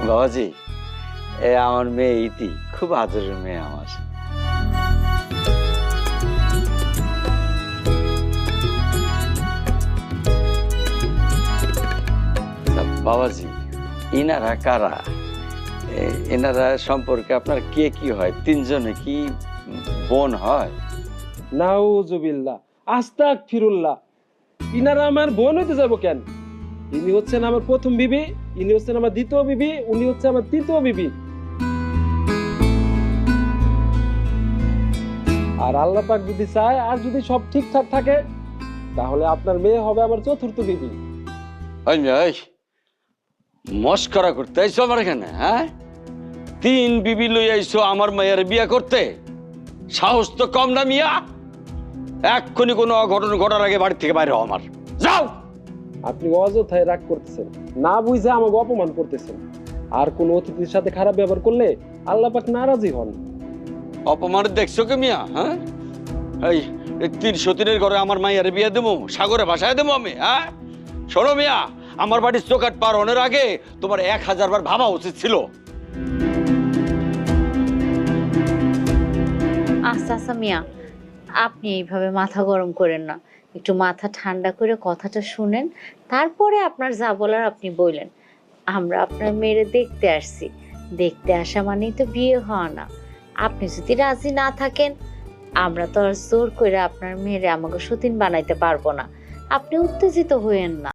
বাবাজি, এ আমার মেয়ে ইতি, খুব আদরের মেয়ে আমার। তা বাবাজি, ইনারা কারা? এনারা সম্পর্কে আপনার কে কি হয়? তিনজনে কি বোন হয়? নাউজুবিল্লাহ, আস্তাগফিরুল্লাহ। ইনারা আমার বোন হইতে যাবো কেন? ইনি হচ্ছেন আমার প্রথম বিবি, ইনি হচ্ছেন আমার দ্বিতীয় বিবি, উনি হচ্ছে আমার তৃতীয় বিবি। আর আল্লাহ পাক যদি চায়, আর যদি সব ঠিকঠাক থাকে, তাহলে আপনার মেয়ে হবে আমার চতুর্থ বিবি। মস্করা করতে আইসো আমার এখানে? হ্যাঁ, 3 বিবি লই আইসো আমার মেয়ের বিয়ে করতে? সাহস তো কম না মিয়া। এক্ষুনি কোনো অঘটন ঘটার আগে বাড়ি থেকে বাইরে হও আমার। যাও। আপনি অযথায় রাগ করতেছেন, না বুঝে আমাকে অপমান করতেছেন। আর কোন অতিথির সাথে খারাপ ব্যবহার করলে আল্লাহ পাক নারাজি হন। অপমান দেখছো কে মিয়া? হ্যাঁ, এই 303-এর ঘরে আমার মাইয়ারে বিয়ে দেবো, সাগরে ভাসায় দেবো আমি? হ্যাঁ, শোনো মিয়া, আমার বাড়ির চৌকাট পার হনের আগে তোমার 1000 বার ভাবা উচিত ছিল। আচ্ছা আচ্ছা মিয়া, আপনি এইভাবে মাথা গরম করেন না, একটু মাথা ঠান্ডা করে কথাটা শুনেন, তারপরে আপনার যা বলার আপনি বললেন। আমরা আপনার মেয়েরে দেখতে আসছি, দেখতে আসা মানেই তো বিয়ে হওয়া না। আপনি যদি রাজি না থাকেন, আমরা তো আর জোর করে আপনার মেয়েরে আমাকে সতীন বানাইতে পারবো না। আপনি উত্তেজিত হইয়েন না।